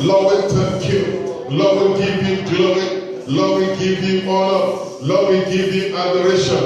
Lord, we thank you. Lord, we give you glory. Lord, we give you honor. Lord, we give you adoration.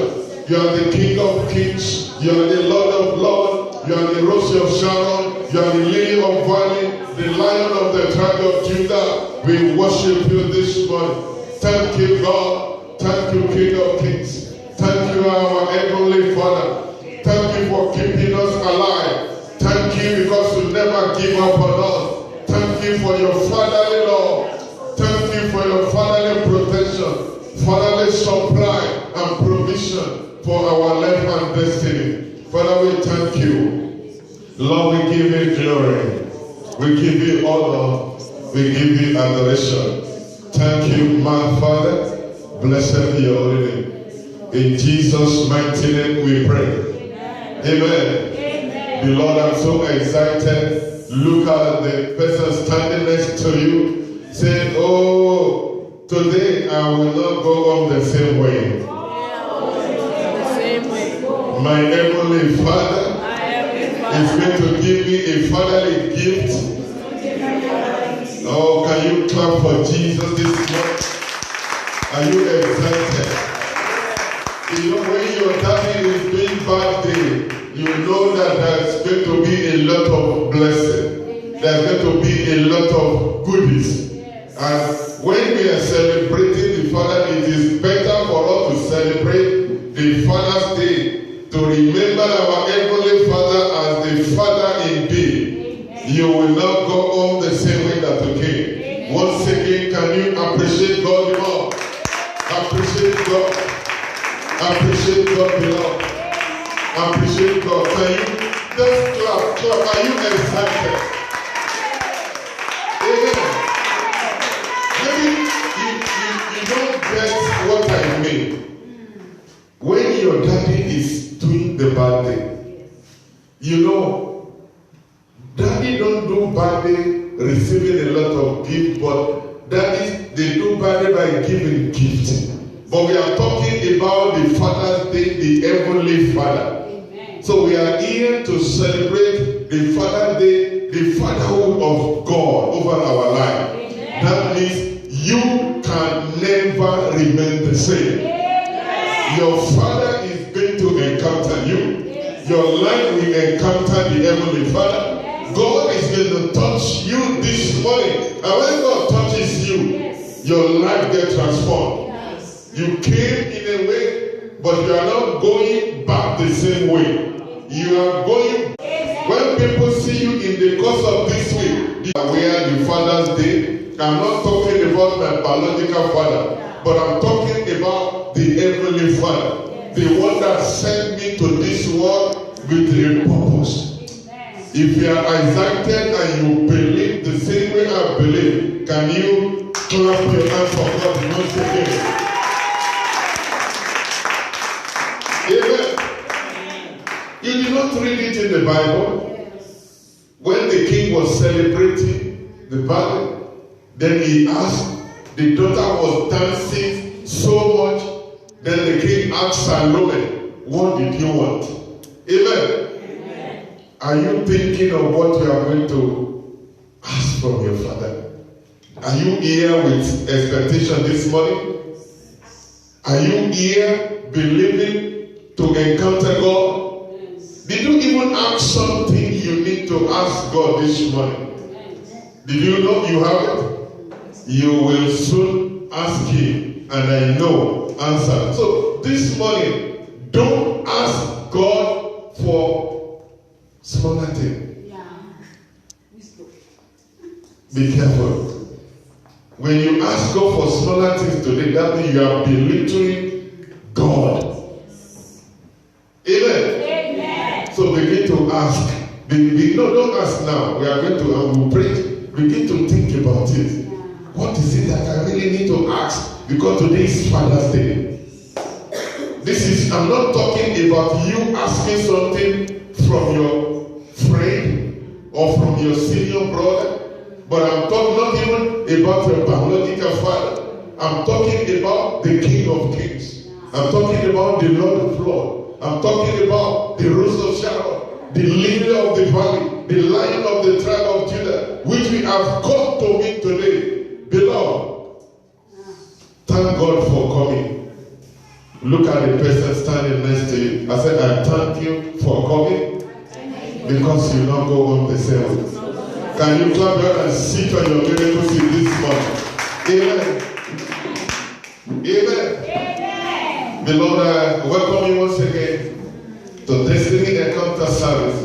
You are the King of Kings. You are the Lord of Lords. You are the Rose of Sharon. You are the Lily of Valley. The Lion of the tribe of Judah. We worship you this morning. Thank you, God. Thank you, King of Kings. Thank you, our Heavenly Father. Thank you for keeping us alive. Thank you because you never give up on us. Thank you for your fatherly love. Thank you for your fatherly protection, fatherly supply and provision for our life and destiny. Father, we thank you. Lord, we give you glory. We give you honor. We give you adoration. Thank you, my Father. Blessed be your holy name. In Jesus' mighty name we pray. Amen. Amen. The Lord, I'm so excited. Look at the person standing next to you. Say, oh, today I will not go on the same way. My Heavenly Father is going to give me a fatherly gift. Oh, can you clap for Jesus this morning? Are you excited? You know, when your daddy is doing bad day, you know that there's going to be a lot of blessing. There's going to be a lot of goodies. And when we are celebrating the Father, it is better for us to celebrate the Father's Day, to remember our Heavenly Father as the Father indeed. You will not go on the same way that you came. Once again, can you appreciate God more? Appreciate God. Appreciate God, beloved. Appreciate God. Can you just clap? Are you excited? Amen. Maybe you don't get what I mean. When your daddy is doing the bad thing, you know, daddy don't do bad thing receiving a lot of gift, but daddy, they do bad thing by giving gifts. But we are talking about the Father's Day, the Heavenly Father. Amen. So we are here to celebrate the Father's Day, the fatherhood of God over our life. Amen. That means you can never remain the same. Amen. Your Father is going to encounter you. Yes. Your life will encounter the Heavenly Father. Yes. God is going to touch you this morning. And when God touches you, yes, your life gets transformed. You came in a way, but you are not going back the same way. You are going. When people see you in the course of this week, they are aware the Father's Day. I'm not talking about my biological father, but I'm talking about the Heavenly Father, the one that sent me to this world with a purpose. If you are excited and you believe the same way I believe, can you clap your hands for God once again? Amen. You did not read it in the Bible. When the king was celebrating the birthday, then he asked, the daughter was dancing so much, then the king asked Salome, what did you want? Amen. Amen. Are you thinking of what you are going to ask from your father? Are you here with expectation this morning? Are you here believing to encounter God? Yes. Did you even ask something you need to ask God this morning? Yes. Did you know you have it? You will soon ask Him, and I know answer. So this morning, don't ask God for smaller things. Yeah. Be careful. When you ask God for smaller things today, that means you are belittling God. Amen. Amen. So begin to ask. No, don't ask now. We are going to, and we'll pray. Begin to think about it. What is it that I really need to ask? Because today is Father's Day. I'm not talking about you asking something from your friend or from your senior brother, but I'm talking not even about your biological father. I'm talking about the King of Kings. I'm talking about the Lord of Lords. I'm talking about the Rose of Sharon, the Lily of the Valley, the Lion of the tribe of Judah, which we have come to meet thank God for coming. Look at the person standing next to you. I said, I thank you for coming because you not go home the same way. Can you clap your hands and sit on your miracle seat this morning? Amen. Amen. Amen. Beloved, I welcome you once again to Destiny Encounter Service.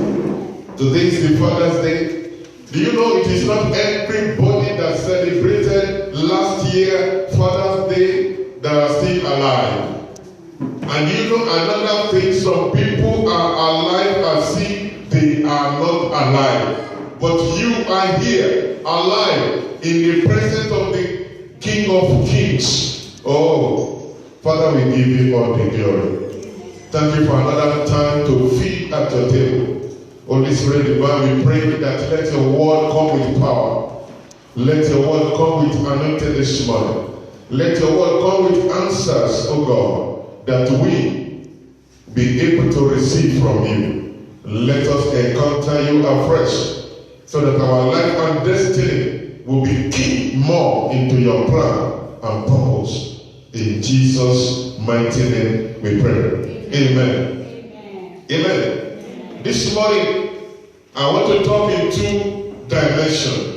Today is the Father's Day. Do you know it is not everybody that celebrated last year Father's Day that are still alive? And you know another thing, some people are alive as if they are not alive. But you are here, alive, in the presence of the King of Kings. Oh, Father, we give you all the glory. Thank you for another time to feed at your table. Holy Spirit divine, we pray that let your word come with power. Let your word come with anointing this morning. Let your word come with answers, oh God, that we be able to receive from you. Let us encounter you afresh, so that our life and destiny will be keyed more into your plan and purpose. In Jesus' mighty name we pray. Amen. Amen. Amen. This morning, I want to talk in two dimensions.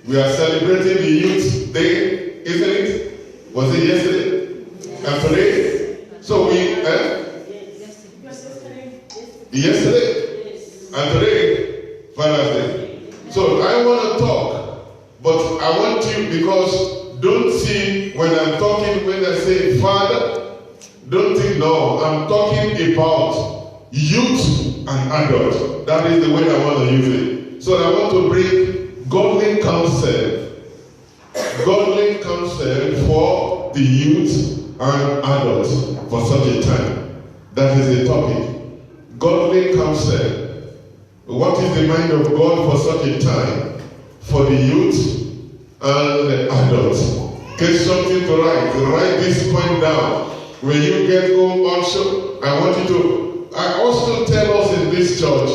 We are celebrating the Youth Day, isn't it? Was it yesterday? And today? So we, yesterday? And today? Father's Day. So I want to talk, but I want you, because don't see when I'm talking, when I say Father, don't think, no, I'm talking about youth and adult. That is the way I want to use it. So I want to bring godly counsel for the youth and adults for such a time. That is the topic. Godly counsel. What is the mind of God for such a time? For the youth and the adults. Get something to write. Write this point down. When you get home also, I want you to, I also tell us in this church,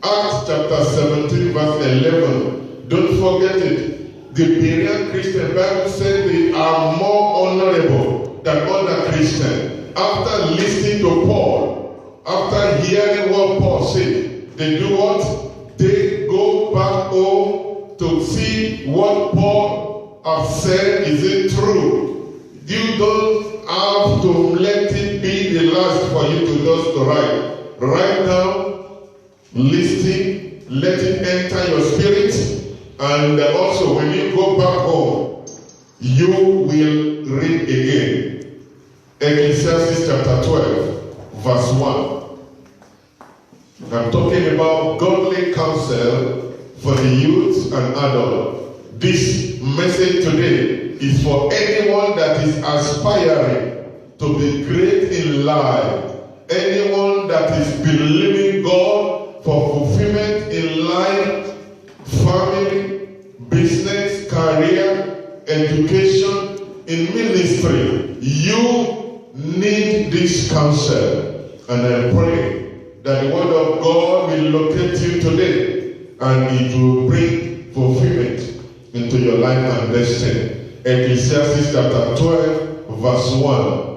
Acts chapter 17 verse 11. Don't forget it. The Berean Christian Bible said they are more honorable than other Christians. After listening to Paul, after hearing what Paul said, they do what? They go back home to see what Paul has said. Is it true? You don't have to let it be the last for you to just write. Write down, listen, let it enter your spirit, and also when you go back home, you will read again. Ecclesiastes chapter 12, verse 1. I'm talking about godly counsel for the youth and adult. This message today is for anyone that is aspiring to be great in life. Anyone that is believing God for fulfillment in life, family, business, career, education, in ministry. You need this counsel. And I pray that the word of God will locate you today and it will bring fulfillment into your life and destiny. Ecclesiastes chapter 12, verse 1.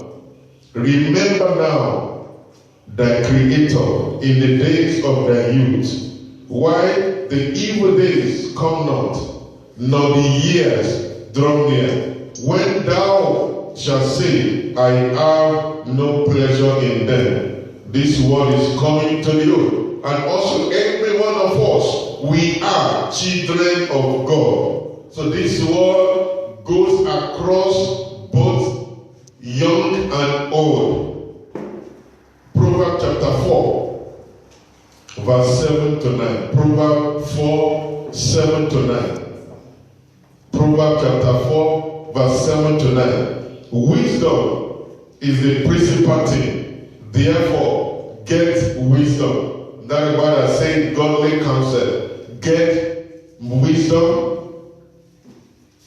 Remember now thy Creator in the days of thy youth, why the evil days come not, nor the years draw near, when thou shalt say, I have no pleasure in them. This word is coming to you. And also every one of us, we are children of God. So this word goes across both young and old. Proverbs chapter 4, verse 7 to 9. Proverbs 4, 7 to 9. Proverbs chapter 4, verse 7 to 9. Wisdom is the principal thing. Therefore, get wisdom. That is why I say godly counsel. Get wisdom,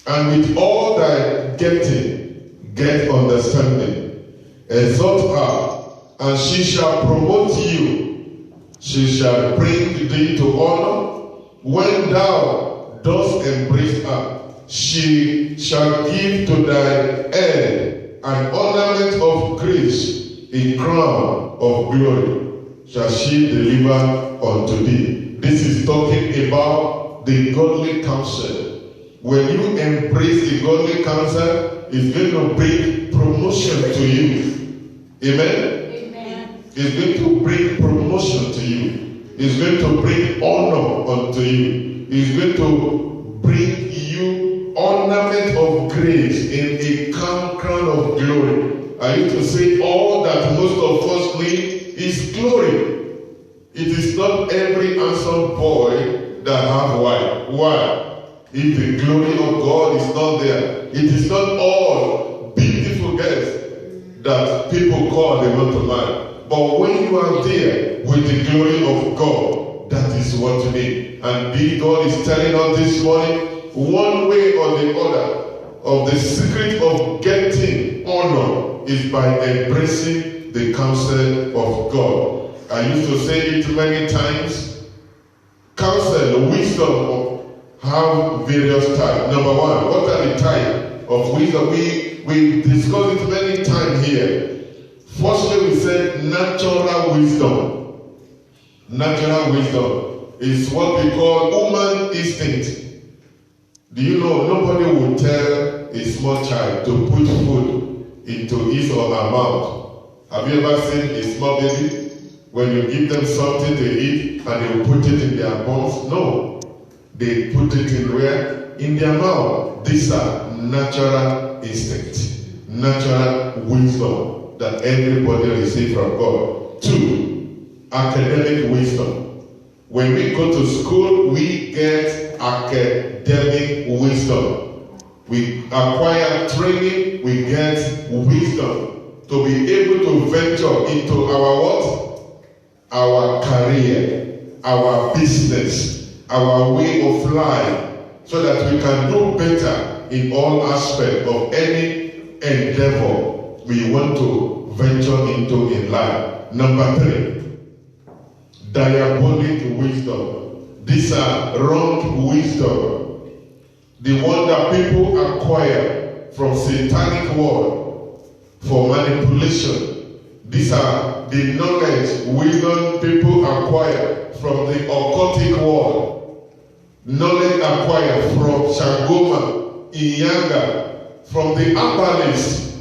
and with all thy getting, get understanding. Exalt her, and she shall promote you. She shall bring thee to honor. When thou dost embrace her, she shall give to thy head an ornament of grace, a crown of glory shall she deliver unto thee. This is talking about the godly counsel. When you embrace the godly counsel, it's going to bring promotion to you. Amen? Amen. It's going to bring promotion to you. It's going to bring honor unto you. It's going to bring you ornament of grace in a crown of glory. I used to say all that most of us need is glory. It is not every handsome boy that have white. Why? If the glory of God is not there, it is not all beautiful girls that people call they want to marry. But when you are there with the glory of God, that is what you need. And big God is telling us this morning, one way or the other, of the secret of getting honor is by embracing the counsel of God. I used to say it many times. Counsel, wisdom, have various types. Number one, what are the types of wisdom? We discussed it many times here. Firstly, we said natural wisdom. Natural wisdom is what we call human instinct. Do you know nobody will tell a small child to put food into his or her mouth? Have you ever seen a small baby? When you give them something to eat and they will put it in their mouth? No. They put it in where? In their mouth. These are natural instincts, natural wisdom that everybody receives from God. 2, academic wisdom. When we go to school, we get academic wisdom. We acquire training, we get wisdom to be able to venture into our what? Our career, our business, our way of life, so that we can do better in all aspects of any endeavor we want to venture into in life. Number 3, diabolic wisdom. These are wrong wisdom. The one that people acquire from satanic world for manipulation. These are the knowledge, wisdom people acquire from the occultic world. Knowledge acquired from Shangoma, Inyanga, from the herbalists,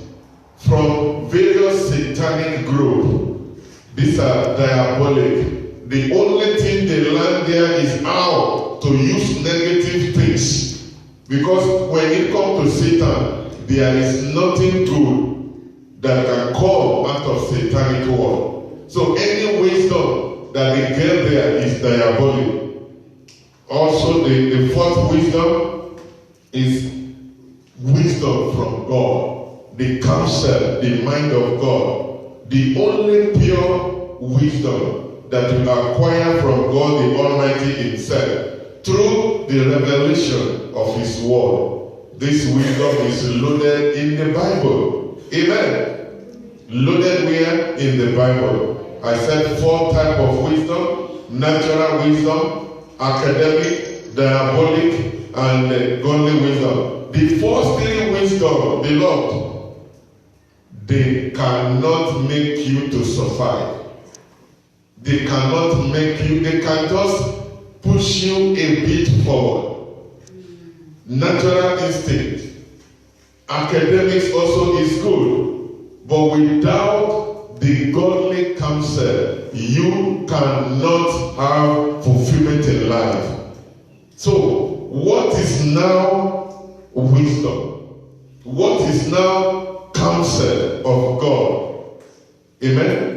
from various satanic groups. These are diabolic. The only thing they learn there is how to use negative things. Because when it comes to Satan, there is nothing good that can come out of satanic world. So any wisdom that they get there is diabolic. Also, the fourth wisdom is wisdom from God. The counsel, the mind of God. The only pure wisdom that you acquire from God the Almighty Himself through the revelation of His Word. This wisdom is loaded in the Bible. Amen. Loaded where? In the Bible. I said 4 types of wisdom: natural wisdom, academic, diabolic, and godly wisdom. The first 3 wisdom, beloved, they cannot make you to survive. They cannot make you, they can just push you a bit forward. Natural instinct. Academics also is good. But without the godly counsel, you cannot have fulfillment in life. So, what is now wisdom? What is now counsel of God? Amen?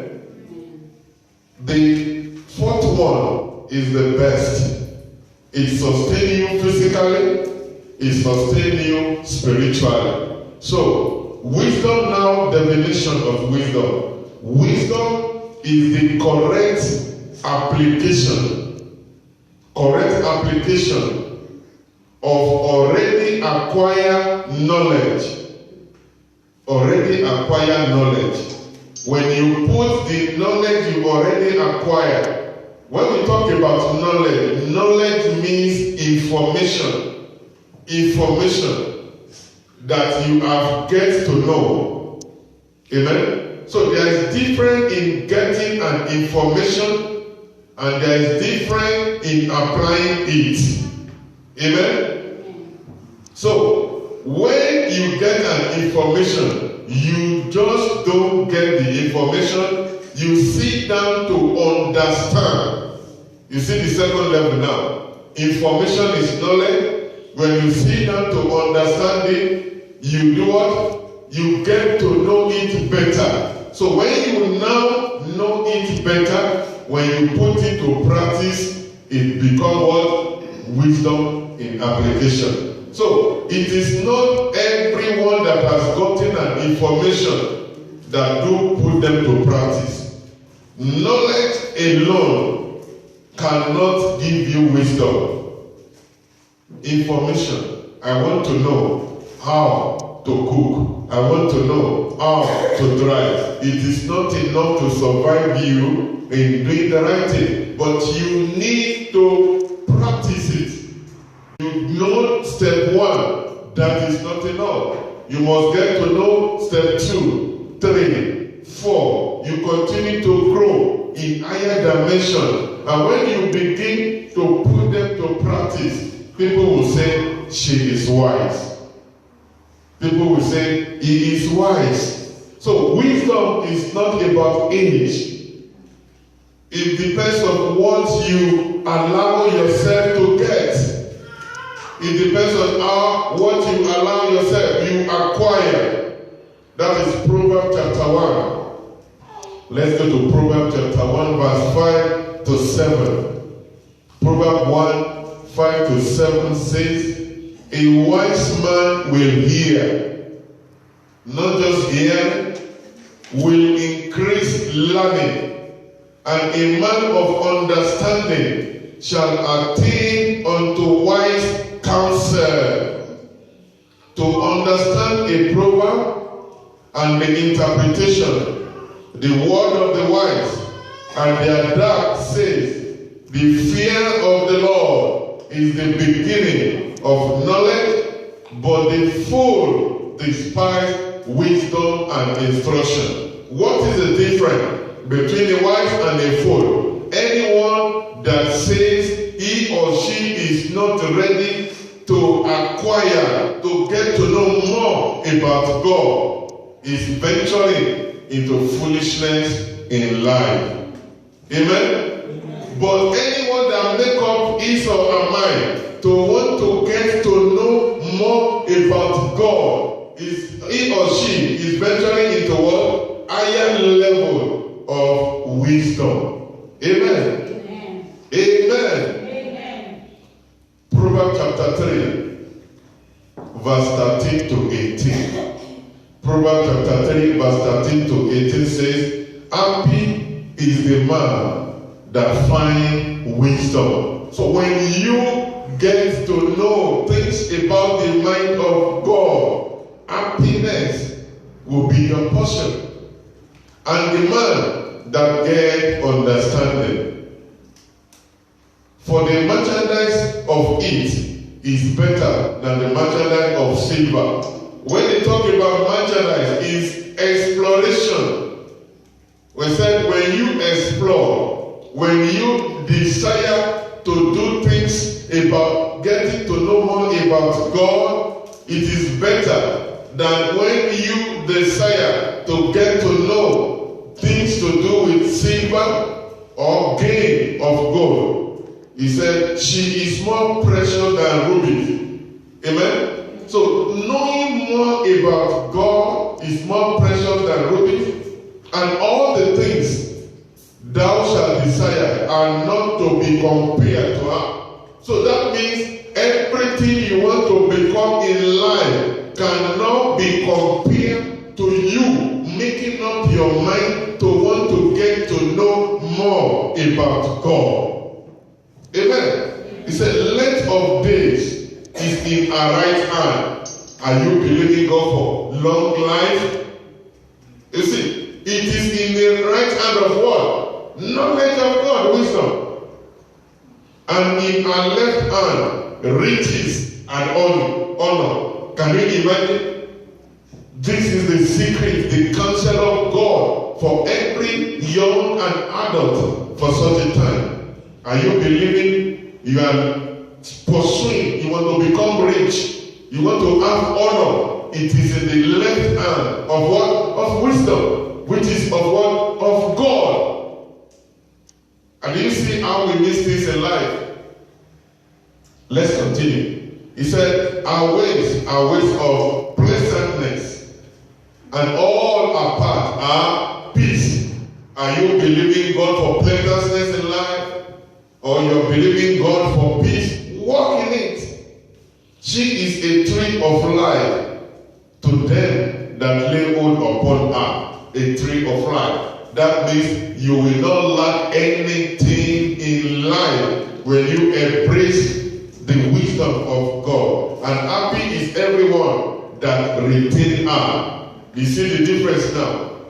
The fourth one is the best. It sustains you physically, it sustains you spiritually. So, wisdom now, definition of wisdom. Wisdom is the correct application of already acquired knowledge. Already acquired knowledge. When you put the knowledge you already acquired, when we talk about knowledge, knowledge means information. Information that you have get to know Amen? So there is difference in getting an information and there is difference in applying it. Amen? So when you get an information, you just don't get the information. You sit down to understand. You see the second level now. Information is knowledge. When you sit down to understand it, you do what? You get to know it better. So when you now know it better, when you put it to practice, it becomes what? Wisdom in application. So it is not everyone that has gotten an information that do put them to practice. Knowledge alone cannot give you wisdom. Information. I want to know how to cook. I want to know how to drive. It is not enough to survive you in doing the right thing, but you need to practice it. You know step 1, that is not enough. You must get to know step 2, 3, 4. You continue to grow in higher dimension. And when you begin to put them to practice, people will say, she is wise. People will say, he is wise. So wisdom is not about age. It depends on what you allow yourself to get. It depends on what you allow yourself, you acquire. That is Proverbs chapter 1. Let's go to Proverbs chapter 1, verse 5 to 7. Proverbs 1, 5 to 7 says, a wise man will hear, not just hear, will increase learning, and a man of understanding shall attain unto wise counsel. To understand a proverb and the interpretation, the word of the wise, and their dark says, the fear of the Lord is the beginning of knowledge, but the fool despise wisdom and instruction. What is the difference between a wise and a fool? Anyone that says he or she is not ready to acquire, to get to know more about God, is venturing into foolishness in life. Amen? But anyone that make up his or her mind to want to get to know more about God, he or she is venturing into what? Higher level of wisdom. Amen. Amen. Amen. Proverbs chapter 3, verse 13 to 18. Proverbs chapter 3, verse 13 to 18 says, happy is the man that find wisdom. So when you get to know things about the mind of God, happiness will be your portion. And the man that get understanding. For the merchandise of it is better than the merchandise of silver. When they talk about merchandise, is exploration. We said when you explore, when you desire to do things about getting to know more about God, it is better than when you desire to get to know things to do with silver or gain of gold. He said, she is more precious than rubies. Amen? So knowing more about God is more precious than rubies, and all the things thou shalt desire are not to be compared to her. So that means everything you want to become in life cannot be compared to you making up your mind to want to get to know more about God. Amen. He said, length of days is in our right hand. Are you believing God for long life? You see, it is in the right hand of what? Knowledge of God, wisdom. And in our left hand, riches and honor. Can you imagine? This is the secret, the counsel of God for every young and adult for such a time. Are you believing? You are pursuing, you want to become rich, you want to have honor. It is in the left hand of what? Of wisdom, which is of what? Of God. And do you see how we miss this in life? Let's continue. He said, our ways of pleasantness, and all our paths are peace. Are you believing God for pleasantness in life? Or you're believing God for peace? Walk in it. She is a tree of life to them that lay hold upon her. A tree of life. That means you will not lack anything in life when you embrace the wisdom of God. And happy is everyone that retain her. You see the difference now?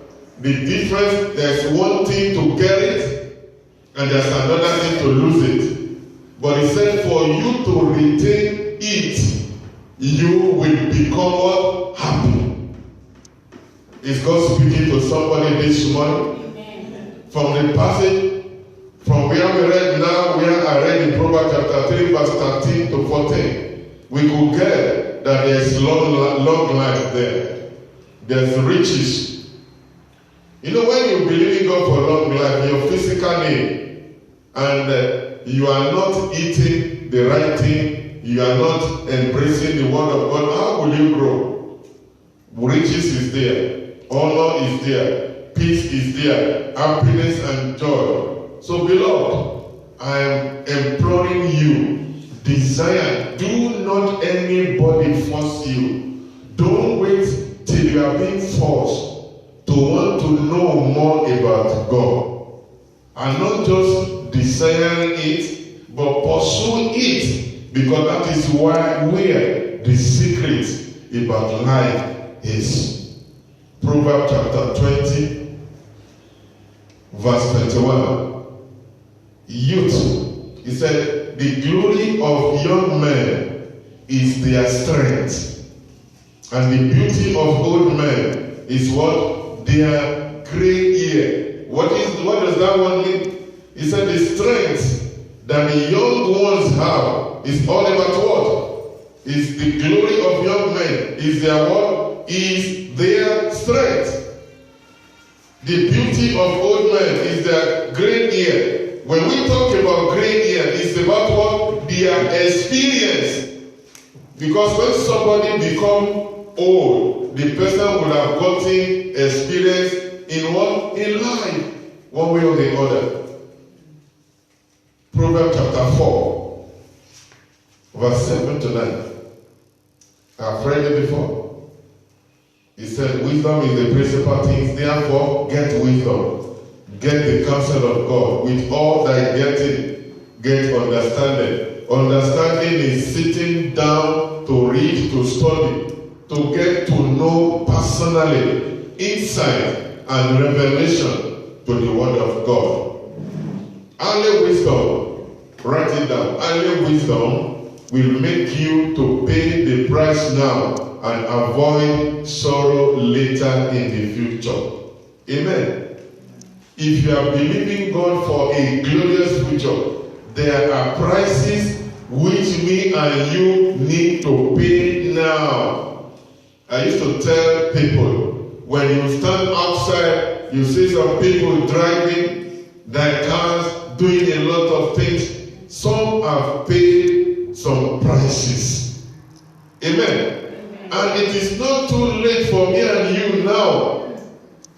The difference, there's one thing to get it, and there's another thing to lose it. But he said, for you to retain it, you will become what? Happy. Is God speaking to somebody this morning? Amen. From the passage, from where we read now, where I read in Proverbs chapter 3, verse 13 to 14, we could get that there's long life there. There's riches. You know, when you believe in God for long life, your physical need, and you are not eating the right thing, you are not embracing the word of God, how will you grow? Riches is there, honor is there, peace is there, happiness and joy. So beloved, I am imploring you, desire, do not anybody force you. Don't wait till you are being forced to want to know more about God. And not just desire it, but pursue it, because that is where the secret about life is. Proverbs chapter 20, verse 21. Youth, he said, the glory of young men is their strength, and the beauty of old men is what? Their gray hair. What does that one mean? He said the strength that the young ones have is all about what? Is the glory of young men. Is their what? Is their strength. The beauty of old men is their gray hair. When we talk about gray hair, it's about what? Their experience. Because when somebody becomes old, the person will have gotten experience in what? In life. One way or the other. Proverbs chapter 4, verse 7 to 9. I've read it before. He said, wisdom is the principal thing. Therefore, get wisdom. Get the counsel of God. With all thy getting, get understanding. Understanding is sitting down to read, to study, to get to know personally, insight and revelation to the word of God. Only wisdom, write it down, only wisdom will make you to pay the price now and avoid sorrow later in the future. Amen. If you are believing God for a glorious future, there are prices which me and you need to pay now. I used to tell people, when you stand outside, you see some people driving their cars, doing a lot of things. Some have paid some prices. Amen. And it is not too late for me and you now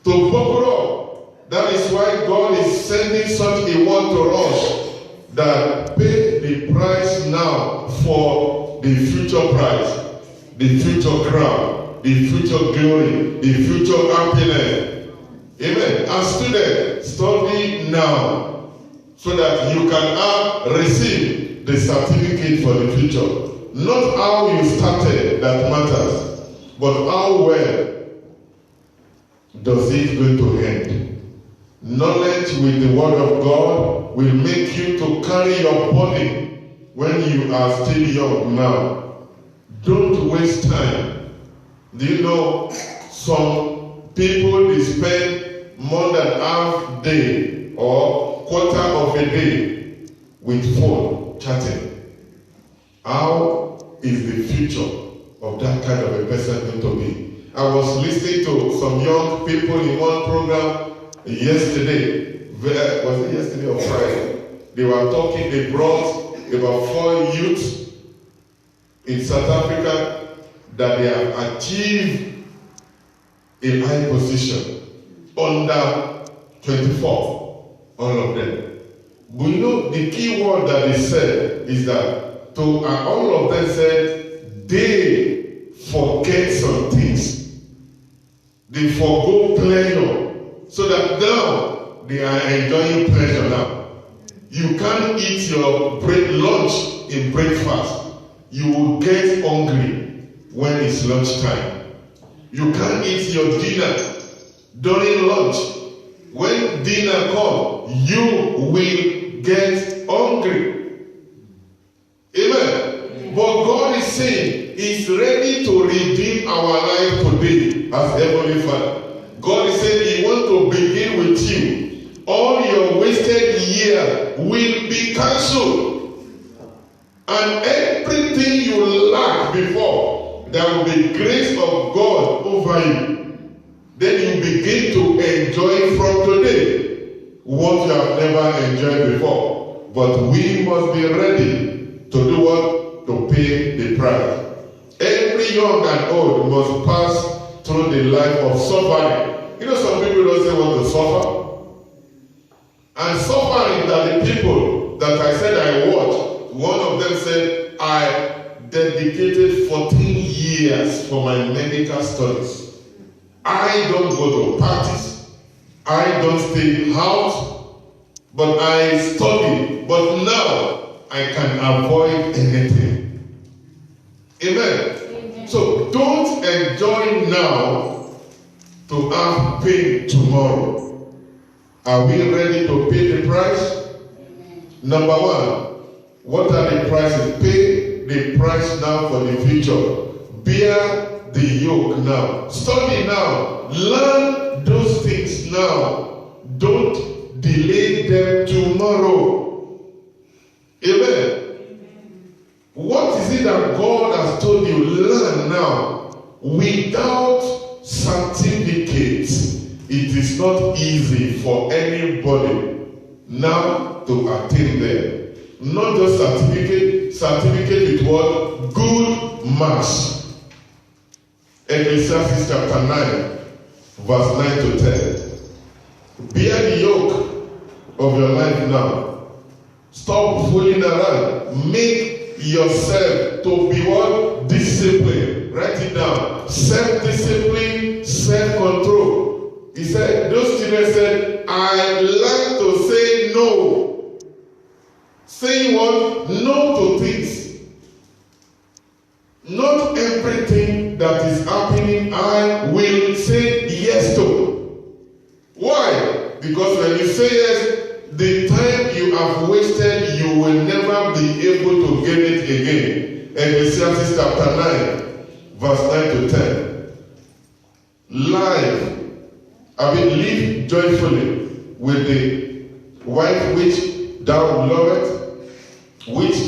to buckle up. That is why God is sending such a word to us, that pay the price now for the future price, the future crown, the future glory, the future happiness. Amen. As students, study now so that you can receive the certificate for the future. Not how you started that matters, but how well does it going to end. Knowledge with the word of God will make you to carry your body when you are still young now. Don't waste time. Do you know Some people, they spend more than half day or quarter of a day with phone chatting. How is the future of that kind of a person going to be? I was listening to some young people in one program yesterday. Was it yesterday or Friday? They were talking, they brought about 4 youths in South Africa that they have achieved a high position under 24, all of them. But you know, the key word that they said is that all of them said they forget some things. They forgo pleasure, so that now they are enjoying pleasure now. You can't eat your lunch in breakfast. You will get hungry when it's lunchtime. You can't eat your dinner during lunch. When dinner comes, you will get hungry. Amen. But God is saying He's ready to redeem our life today as Heavenly Father. God is saying He wants to begin with you. All your wasted year will be cancelled. And everything you lacked before, there will be grace of God over you. Then you begin to enjoy from today what you have never enjoyed before. But we must be ready to do what? To pay the price. Every young and old must pass through the life of suffering. You know, some people don't say want to suffer. And suffering that the people that I said I watched, one of them said, I dedicated 14 years for my medical studies. I don't go to parties. I don't stay out. But I study. But now, I can avoid anything. Amen. Amen. So don't enjoy now to have pain tomorrow. Are we ready to pay the price? Amen. Number one, what are the prices? Pay the price now for the future. Bear the yoke now. Study now. Learn those things now. Don't delay them tomorrow. Amen. Amen. What is it that God has told you? Learn now. Without certificates, it is not easy for anybody now to attain them. Not just certificate with what? Good marks. Ecclesiastes chapter 9, verse 9 to 10. Bear the yoke of your life now. Stop fooling around. Make yourself to be what? Discipline. Write it down. Self-discipline, self-control. He said, those children said, I learned to say no. Saying what? No to things. Not everything that is happening I will say yes to. Why? Because when you say yes, the time you have wasted, you will never be able to get it again. Ecclesiastes chapter 9, verse 9 to 10. Live joyfully with the wife which thou lovest, which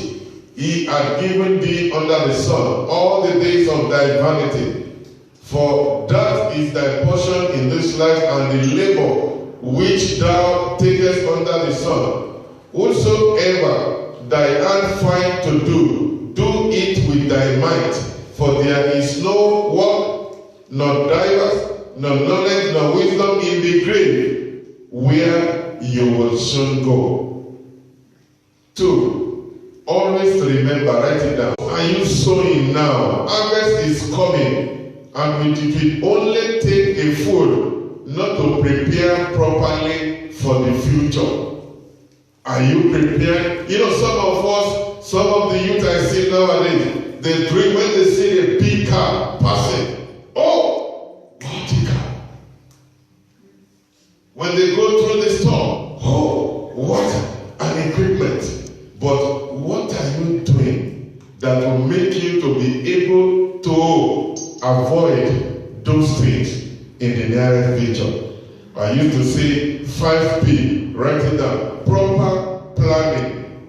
he had given thee under the sun, all the days of thy vanity. For that is thy portion in this life, and the labor which thou takest under the sun. Whatsoever thy hand find to do, do it with thy might. For there is no work, nor divers, nor knowledge, nor wisdom in the grave, where you will soon go. 2. Always remember, write it down. Are you sowing now? Harvest is coming, and it will only take a fool not to prepare properly for the future. Are you prepared? You know, some of the youth I see nowadays, they dream when they see a big car passing. Oh, what a car. When they go through the store, oh, what an equipment. But what are you doing that will make you to be able to avoid those things? in the nearest future. I used to say 5P. Write it down. Proper planning.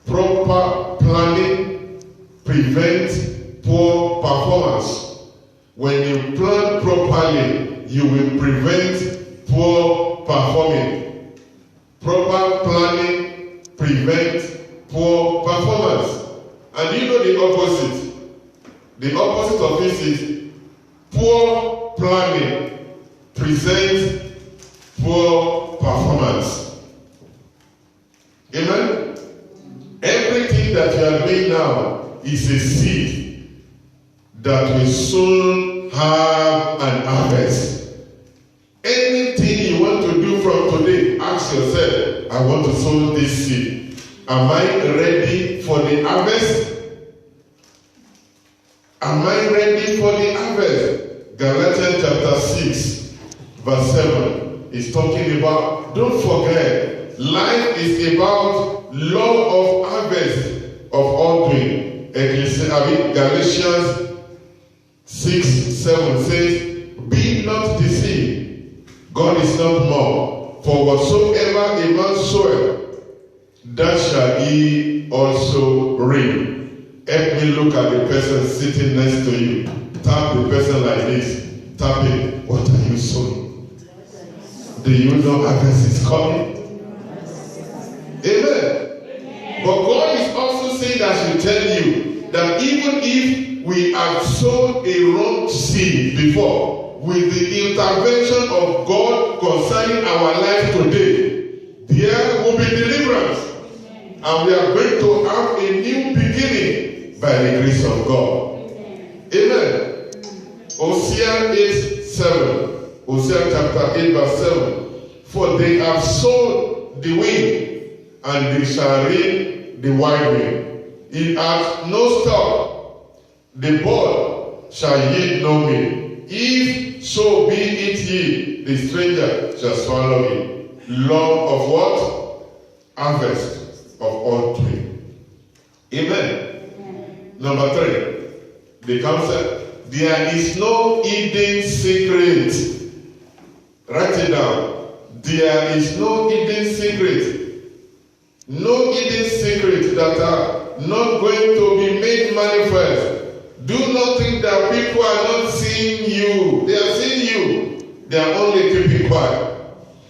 Proper planning prevents poor performance. When you plan properly, you will prevent poor performing. Proper planning prevents poor performance. And you know the opposite. The opposite of this is poor planning presents poor performance. Amen? Everything that you are doing now is a seed that will soon have an harvest. Anything you want to do from today, ask yourself, I want to sow this seed. Am I ready for the harvest? Am I ready for the harvest? Galatians chapter 6, verse 7 is talking about, don't forget, life is about law of harvest of all doing. Galatians 6, 7 says, be not deceived. God is not more. For whatsoever a man soweth, that shall he also reap. Help me look at the person sitting next to you. Tap the person like this. Tap him. What are you sowing? Do you know harvest is coming? Amen. But God is also saying that I should tell you that even if we have sown a wrong seed before, with the intervention of God concerning our life today, there will be deliverance. And we are going to have a new beginning by the grace of God. Amen. Hosea 8, 7. Hosea chapter 8, verse 7. For they have sown the wind, and they shall reap the whirlwind. It hath no stop. The bud shall yield no meat. If so be it ye, the stranger shall swallow it. Law of what? Harvest of all tree. Amen. Number 3, the concept, there is no hidden secret. Write it down. There is no hidden secret. No hidden secret that are not going to be made manifest. Do not think that people are not seeing you. They are seeing you. They are only keeping quiet.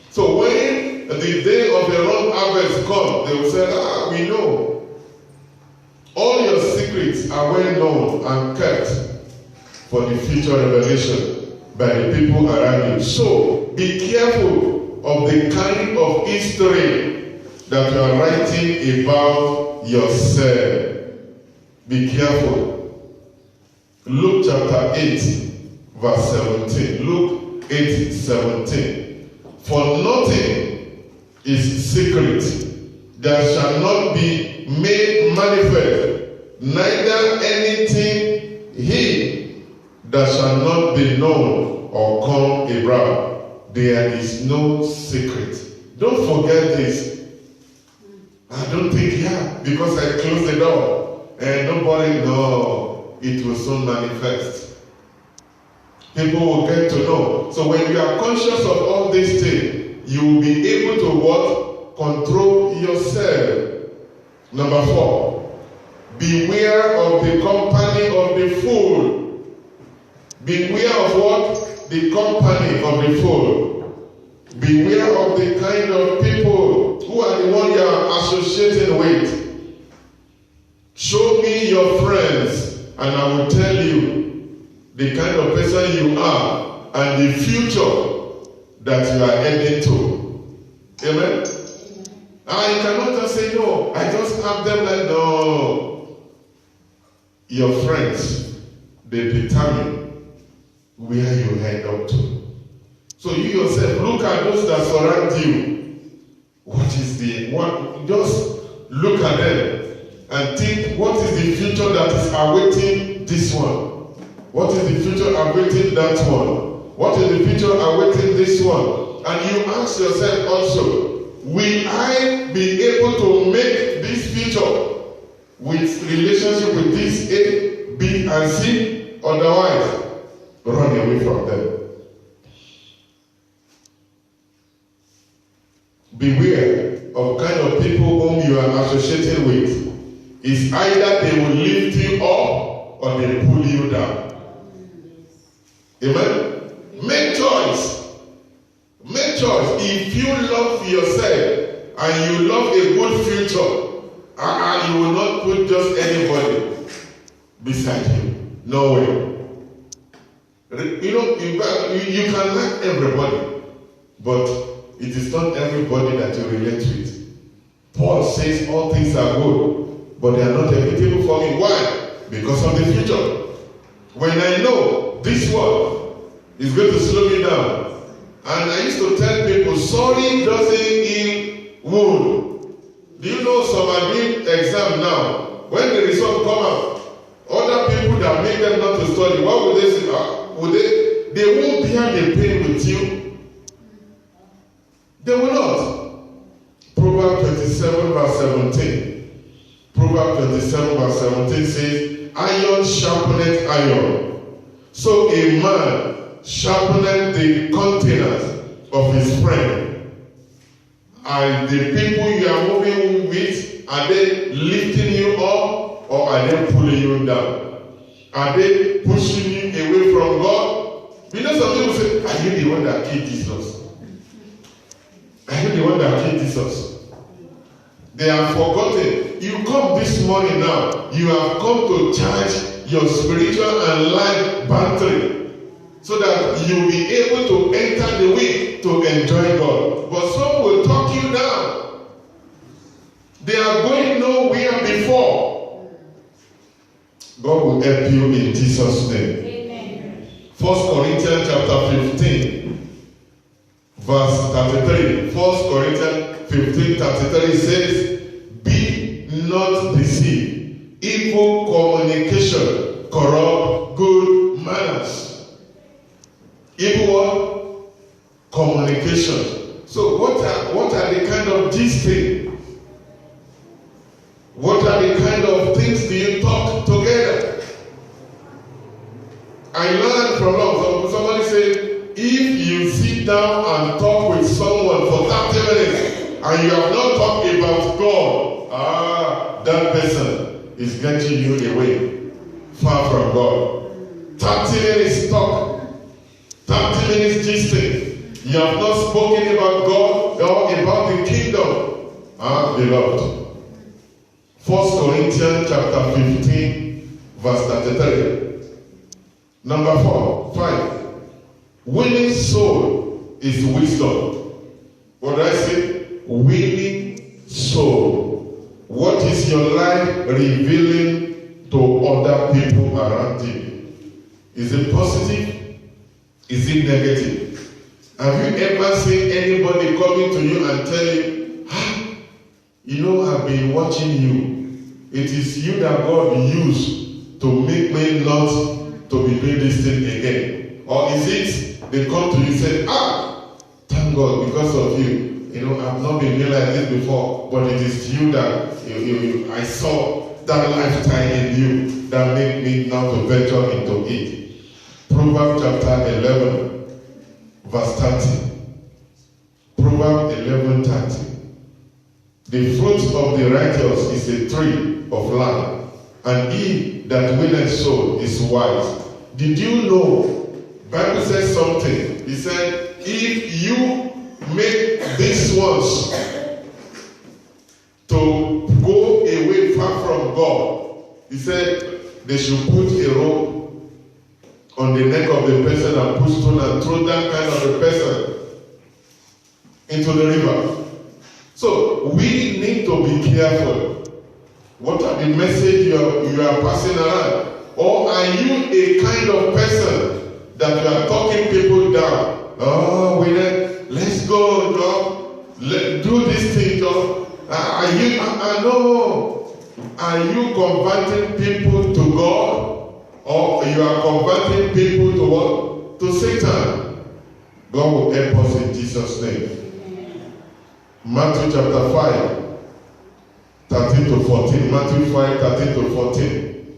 So when the day of the wrong harvest comes, they will say, we know. All your secrets are well known and kept for the future revelation by the people around you. So be careful of the kind of history that you are writing about yourself. Be careful. Luke chapter 8, verse 17. Luke 8, 17. For nothing is secret that shall not be made manifest, neither anything hid that shall not be known or come abroad. There is no secret. Don't forget this. I don't think, because I closed the door and nobody knows. It will soon manifest. People will get to know. So when you are conscious of all these things, you will be able to what? Control yourself. Number 4, beware of the company of the fool. Beware of what? The company of the fool. Beware of the kind of people who are the one you are associating with. Show me your friends, and I will tell you the kind of person you are and the future that you are heading to. Amen? And you cannot just say, no, I just have them like, no. Your friends, they determine where you head up to. So you yourself, look at those that surround you. Just look at them. And think, what is the future that is awaiting this one? What is the future awaiting that one? What is the future awaiting this one? And you ask yourself also, will I be able to make this future with relationship with this A, B, and C? Otherwise, run away from them. beware of kind of people whom you are associated with. It's either they will lift you up or they pull you down. Amen? Make choice. Make choice. If you love yourself and you love a good future, and you will not put just anybody beside you. No way. You know, you can like everybody, but it is not everybody that you relate with. Paul says all things are good, but they are not equitable for me. Why? Because of the future. When I know this world is going to slow me down, and I used to tell people, sorry doesn't heal wound. Do you know some are doing exam now? When the result come out, other people that make them not to study, what would they say? They won't bear the pain with you. They will not. Proverbs 27 verse 17. Proverbs 27 verse 17 says, iron sharpeneth iron. So a man sharpeneth the countenance of his friend. And the people you are moving with, are they lifting you up or are they pulling you down? Are they pushing you away from God? Because some people say, are you the one that killed Jesus? Are you the one that killed Jesus? They have forgotten. You come this morning now, you have come to charge your spiritual and life battery so that you'll be able to enter the week to enjoy God. But some will talk you down. They are going nowhere before. God will help you in Jesus' name. Amen. 1 Corinthians chapter 15, verse 33. 1 Corinthians 15, 33 says, be not deceived. Evil communication corrupt good manners. Evil what? Communication. So what are the kind of these things? What are the kind of things do you talk together? I learned from love. Somebody said, if you sit down and talk with someone for 30 minutes and you have not talked about God, that person is getting you away far from God. 30 minutes talk, 30 minutes gisting. You have not spoken about God or about the kingdom. Beloved. 1 Corinthians chapter 15, verse 33. Number 5. Winning soul is wisdom. What did I say? Winning soul. What is your life revealing to other people around you? Is it positive? Is it negative? Have you ever seen anybody coming to you and tell you, you know, I've been watching you. It is you that God used to make me not to be doing this thing again. Or is it they come to you and say, thank God because of you. You know, I've not been here like this before, but it is you that I saw that lifestyle in you that made me not to venture into it. Proverbs chapter 11, verse 30. Proverbs 11:30. The fruit of the righteous is a tree of life, and he that winneth soul is wise. Did you know? Bible says something. He said, if you make these ones to go away far from God, he said they should put a rope on the neck of the person and put stone and throw that kind of a person into the river. So we need to be careful. What are the message you are passing around? Or are you a kind of person that you are talking people down? Let's go, John. Let's do this thing, John. No. Are you converting people to God? Or you are converting people to what? To Satan. God will help us in Jesus' name. Matthew chapter 5, 13 to 14. Matthew 5, 13 to 14.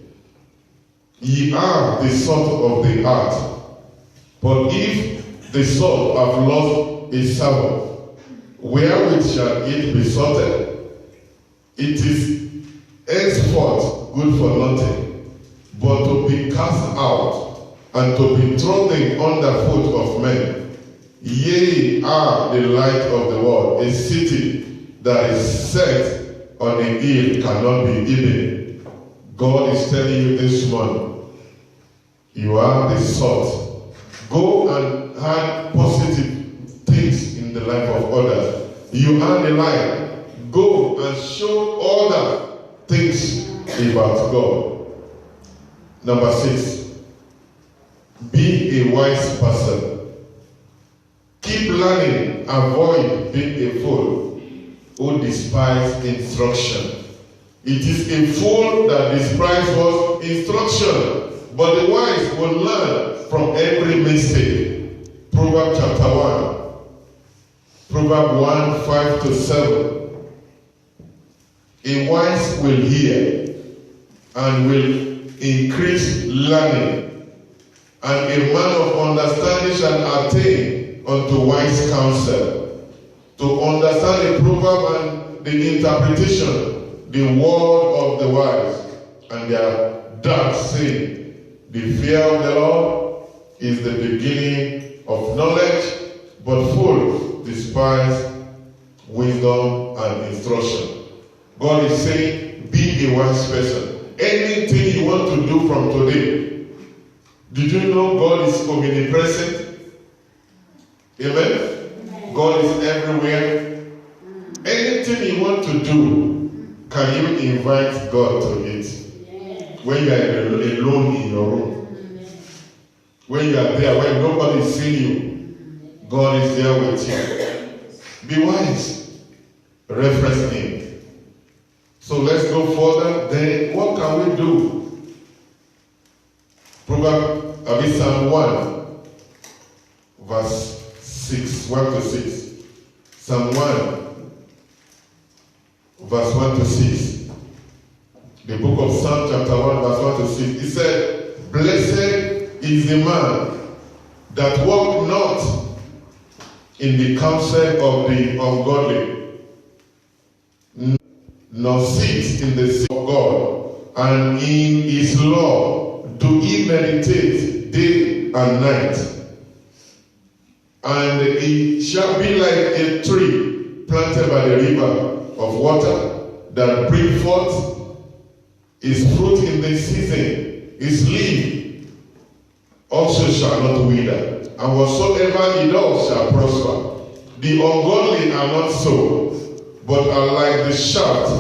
Ye are the salt of the earth. But if the salt have lost its savour, wherewith shall it be sorted? It is henceforth good for nothing, but to be cast out, and to be trodden under foot of men. Ye are the light of the world. A city that is set on a hill cannot be hidden. God is telling you this morning, you are the salt. Go and add positive things in the life of others. You are the light. Go and show other things about God. Number 6. Be a wise person. Keep learning. Avoid being a fool who despises instruction. It is a fool that despises instruction, but the wise will learn from every mistake. Proverbs chapter 1. Proverbs 1:5-7. A wise will hear and will increase learning, and a man of understanding shall attain unto wise counsel. To understand the proverb and the interpretation, the word of the wise, and their dark saying, the fear of the Lord is the beginning of knowledge, but fools despise wisdom and instruction. God is saying, be a wise person. Anything you want to do from today, did you know God is omnipresent? Amen? God is everywhere. Anything you want to do, can you invite God to it? When you are alone in your room. When you are there, when nobody is seeing you, God is there with you. Be wise. Reference Him. So let's go further. Then what can we do? Psalm 1, verse 6, 1-6. Psalm 1, verse 1-6. The book of Psalm chapter 1, verse 1-6. It said, blessed is the man that walk not in the counsel of the ungodly, nor sit in the seat of God, and in his law do he meditate day and night. And he shall be like a tree planted by the river of water, that bring forth his fruit in the season. His leaf also shall not wither, and whatsoever he does shall prosper. The ungodly are not so, but are like the shaft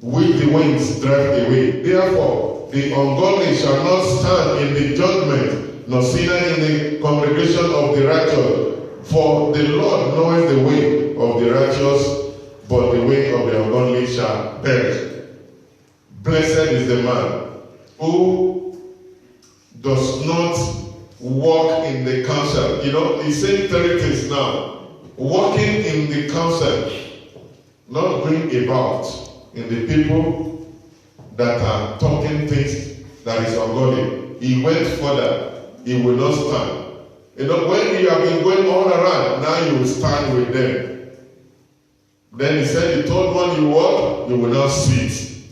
which the winds drive away. Therefore, the ungodly shall not stand in the judgment, nor sinner in the congregation of the righteous. For the Lord knoweth the way of the righteous, but the way of the ungodly shall perish. Blessed is the man who does not walk in the counsel. You know, he's saying 3 things now. Walking in the counsel, not going about in the people that are talking things that is ungodly. He went further. He will not stand. You know, when you have been going all around, now you will stand with them. Then he said, the third one you walk, you will not sit.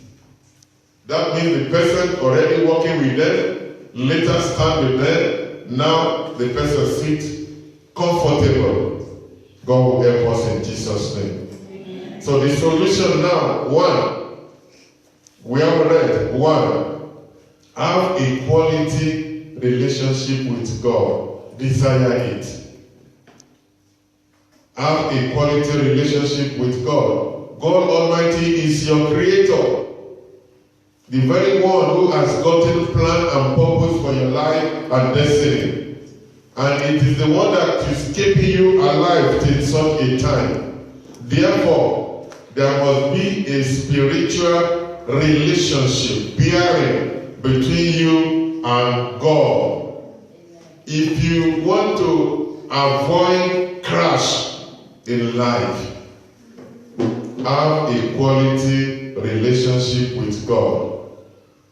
That means the person already walking with them, later stand with them, now the person sits comfortable. God will help us in Jesus' name. Amen. So the solution now, 1, we have read, 1, have a quality relationship with God. Desire it. Have a quality relationship with God. God Almighty is your creator. The very one who has gotten plan and purpose for your life and destiny. And it is the one that is keeping you alive till such a time. Therefore, there must be a spiritual relationship bearing between you and God. If you want to avoid crash in life, have a quality relationship with God.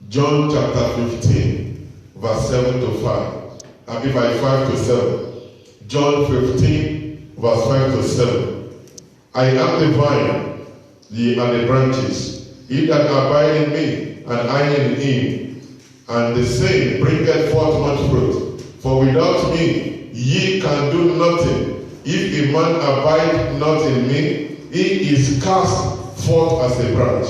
John chapter 15, verse 7-5. I mean by 5-7. John 15, verse 5-7. I am the vine, ye are the branches. He that abide in me, and I in him, and the same bringeth forth much fruit. For without me ye can do nothing. If a man abide not in me, he is cast forth as a branch,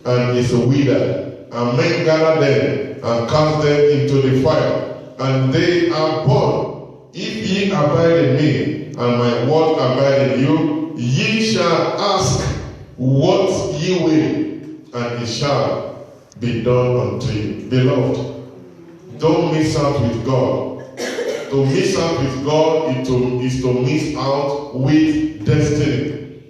and is withered. And men gather them, and cast them into the fire, and they are burned. If ye abide in me, and my word abide in you, ye shall ask what ye will, and it shall be done unto you. Beloved, don't miss out with God. To miss out with God is to miss out with destiny.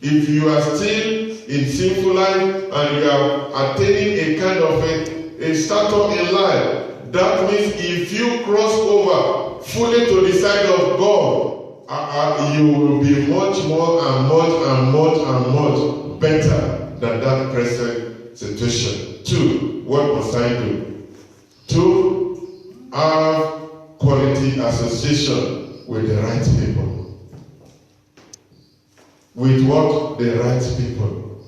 If you are still in sinful life and you are attaining a kind of a status in life, that means if you cross over fully to the side of God, you will be much more and much better than that present situation. 2, what must I do? 2, have quality association with the right people. With what? The right people.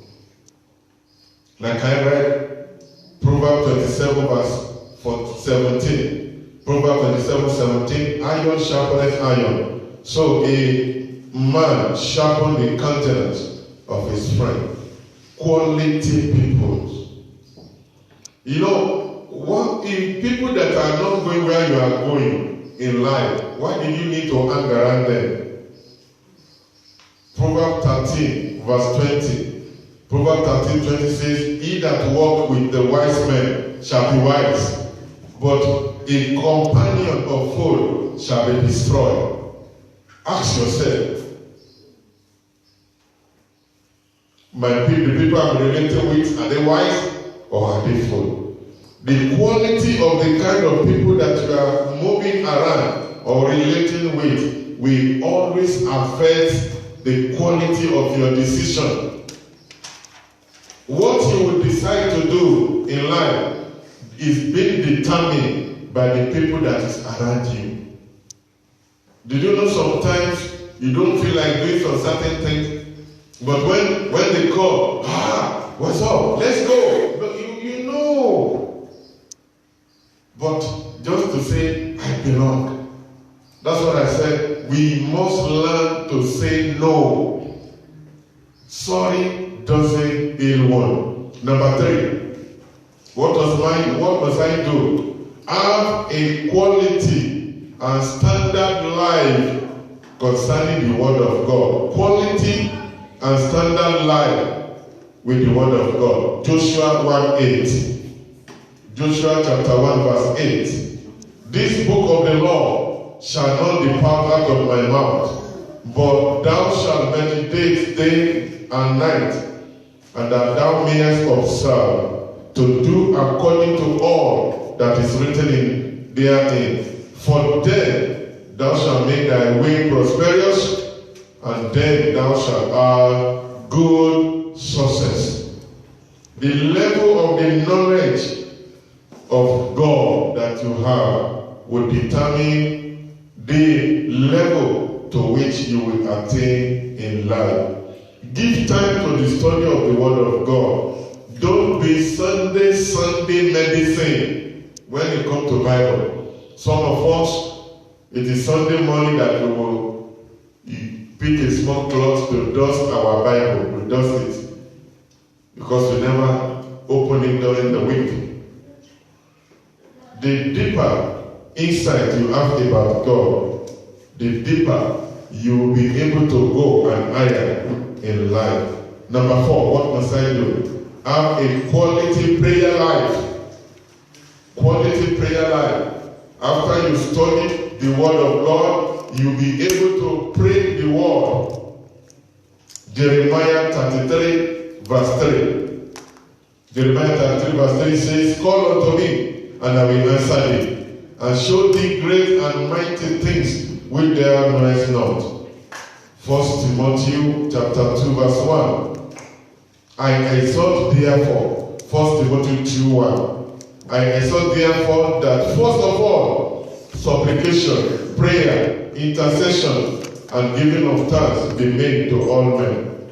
Like I read Proverbs 27 verse 17. Proverbs 27:17, iron sharpeneth iron. So a man sharpens the countenance of his friend. Quality people. You know, what if people that are not going where you are going in life, why did you need to hang around them? Proverbs 13 verse 20. Proverbs 13:20 says, he that walk with the wise men shall be wise, but a companion of fools shall be destroyed. Ask yourself, the people I'm related with, are they wise or are they fools? The quality of the kind of people that you are moving around or relating with will always affect the quality of your decision. What you will decide to do in life is being determined by the people that is around you. Did you know sometimes you don't feel like doing some certain things, but when they call, what's up? Let's go. But you know. But just to say, I belong. That's what I said. We must learn to say no. Sorry doesn't heal one. Number 3. What must I do? Have a quality and standard life concerning the word of God. Quality and standard life with the word of God. Joshua 1:8. Joshua chapter 1 verse 8. This book of the law shall not depart out of my mouth, but thou shalt meditate day and night, and that thou mayest observe to do according to all that is written therein. For then thou shalt make thy way prosperous, and then thou shalt have good success. The level of the knowledge of God that you have will determine the level to which you will attain in life. Give time to the study of the Word of God. Don't be Sunday medicine when it comes to Bible. Some of us, it is Sunday morning that we will pick a small cloth to dust our Bible. We dust it because we never open it during the week. The deeper insight you have about God, the deeper you will be able to go and higher in life. Number 4, what must I do? Have a quality prayer life. Quality prayer life. After you study the word of God, you'll be able to pray the word. Jeremiah 33 verse 3. Jeremiah 33 verse 3 says, call unto me, and I will answer thee, and show thee great and mighty things which thou knowest not. 1 Timothy chapter 2 verse 1. I exhort therefore, 1 Timothy 2:1. I exhort therefore that first of all, supplication, prayer, intercession, and giving of thanks be made to all men.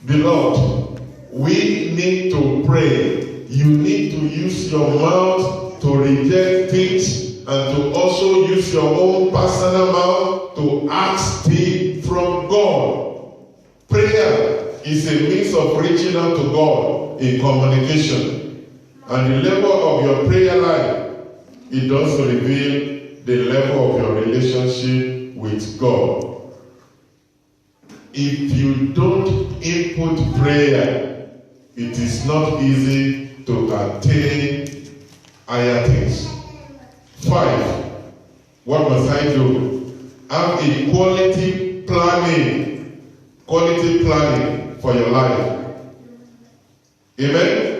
Beloved, we need to pray. You need to use your mouth to reject things and to also use your own personal mouth to ask things from God. Prayer is a means of reaching out to God in communication. And the level of your prayer life, it does reveal the level of your relationship with God. If you don't input prayer, it is not easy to attain higher things. 5. What must I do? Have a quality planning for your life. Amen?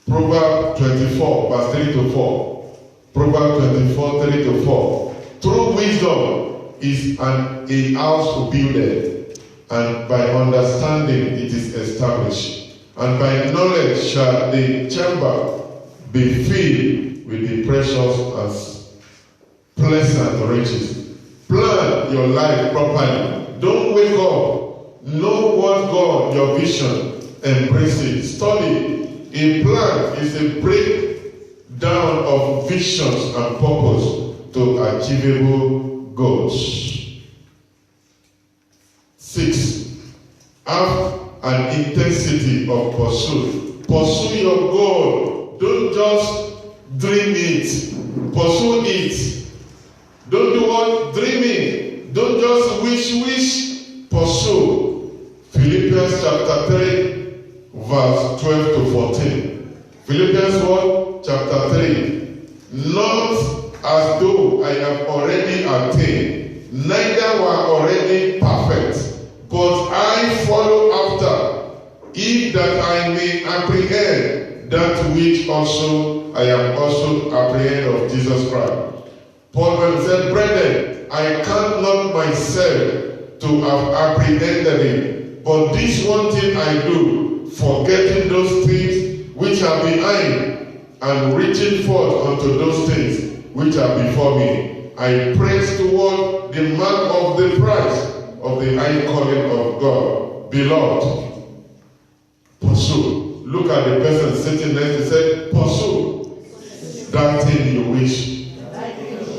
Proverbs 24, verse 3 to 4. Proverbs 24, 3 to 4. True wisdom is a house builded, and by understanding it is established. And by knowledge shall the chamber be filled with the precious and pleasant riches. Plan your life properly. Don't wake up. Know what God, your vision, embrace it. Study. A plan is a breakdown of visions and purpose to achievable goals. 6. Have an intensity of pursuit. Pursue your goal. Don't just dream it. Pursue it. Don't do what? Dreaming. Don't just wish. Pursue. Philippians chapter 3, verse 12 to 14. Philippians 1, chapter 3. Not as though I have already attained, neither were already perfect, but I follow after, if that I may apprehend that which also I am also apprehend of Jesus Christ. Paul said, brethren, I count not myself to have apprehended it, but this one thing I do, forgetting those things which are behind, and reaching forth unto those things which are before me. I press toward the mark of the prize of the high calling of God. Beloved, pursue. Look at the person sitting next to say, pursue that thing you wish.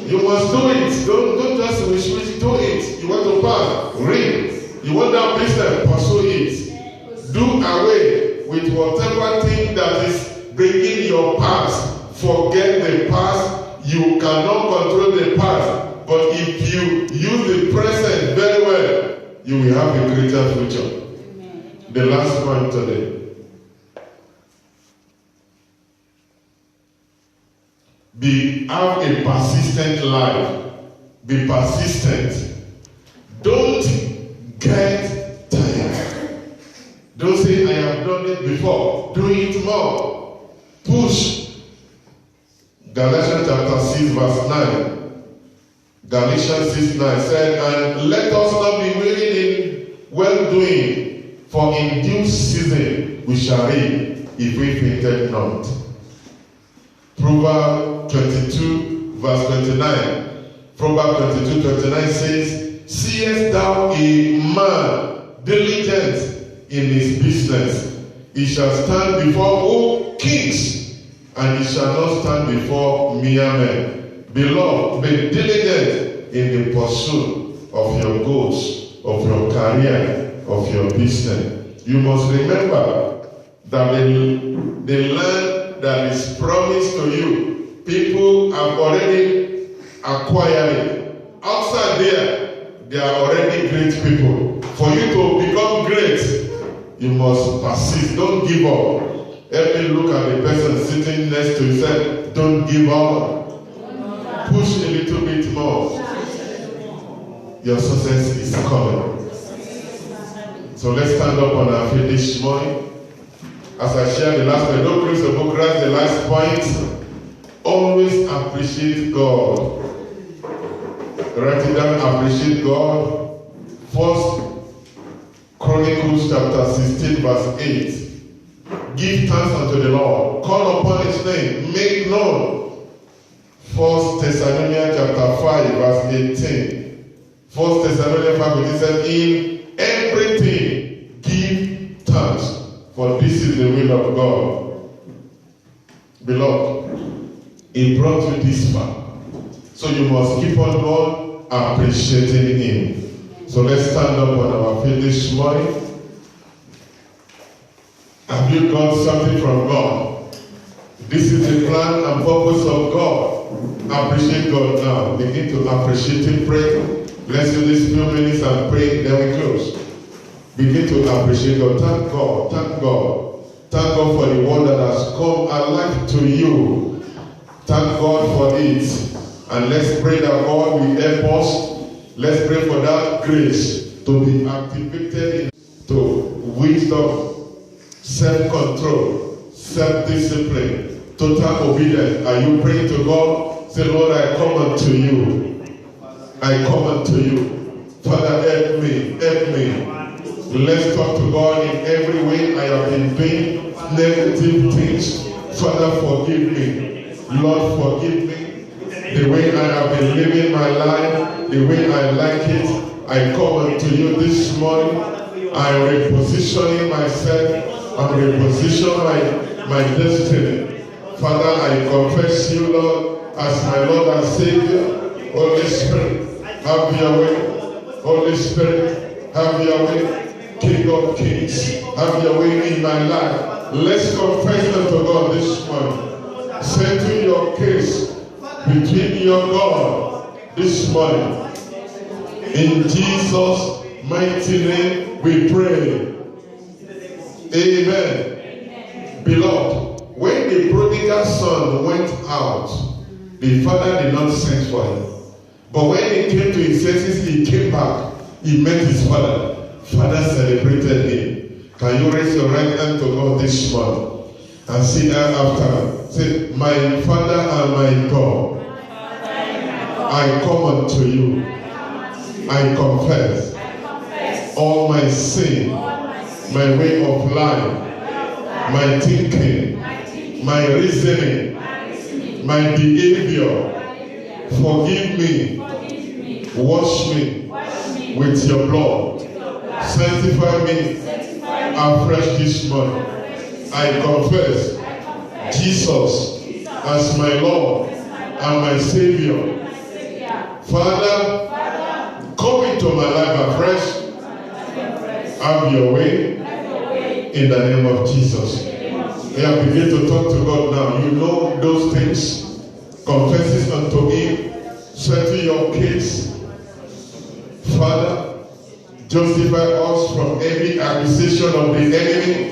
You must do it. Don't just wish, do it. You want to pass, read. You want that business, pursue it. Do away with whatever thing that is bringing your past. Forget the past. You cannot control the past, but if you use the present very well, you will have a greater future. Amen. The last one today. Have a persistent life. Be persistent. Don't get tired. Don't say, I have done it before. Do it more. Push. Galatians chapter 6 verse 9. Galatians 6:9 said, and let us not be weary in well-doing, for in due season we shall reap, if we fainted not. Proverbs 22 verse 29. Proverbs 22:29 says, seest thou a man diligent in his business, he shall stand before all kings, and he shall not stand before mere men. Beloved, be diligent in the pursuit of your goals, of your career, of your business. You must remember that the land that is promised to you, people have already acquired it. Outside there are already great people. For you to become great, you must persist. Don't give up. Help me look at the person sitting next to you. Say, don't give up. Push a little bit more. Your success is coming. So let's stand up on our feet this morning. As I share the last point, don't close the book, write the last point. Always appreciate God. Write it down, appreciate God. First Chronicles chapter 16 verse 8. Give thanks unto the Lord. Call upon his name. Make known. 1 Thessalonians chapter 5 verse 18. 1 Thessalonians 5 it says, in everything give For this is the will of God. Beloved, He brought you this far. So you must keep on God appreciating Him. So let's stand up on our feet this morning. Have you got something from God? This is the plan and purpose of God. Appreciate God now. Begin to appreciate Him. Pray. Let's do this few minutes and pray. Then we close. Begin to appreciate God. Thank God. Thank God. Thank God for the word that has come alive to you. Thank God for it. And let's pray that God will help us. Let's pray for that grace to be activated into wisdom, self-control, self-discipline, total obedience. Are you praying to God? Say, Lord, I come unto you. I come unto you. Father, help me. Help me. Let's talk to God in every way I have been doing negative things. Father, forgive me. Lord, forgive me. The way I have been living my life, the way I like it, I come unto you this morning. I'm repositioning myself. I'm repositioning my destiny. Father, I confess you, Lord, as my Lord and Savior. Holy Spirit, have your way. Holy Spirit, have your way. King of Kings, have your way in my life. Let's confess unto God this morning. Settle your case between your God this morning. In Jesus' mighty name we pray. Amen. Beloved, when the prodigal son went out, the father did not send for him. But when he came to his senses, he came back. He met his father. Father celebrated him. Can you raise your right hand to God this morning and see that after? Say, my Father and my God, I come unto you. I confess all my sin, my way of life, my thinking, my reasoning, my behavior. Forgive me. Wash me with your blood. Sanctify me afresh this morning. I confess Jesus as my Lord and my Savior. Father, come into my life afresh. Have your way in the name of Jesus. Yeah, begin to talk to God now. You know those things. Confess it unto Him. Settle your case. Father, justify us from every accusation of the enemy.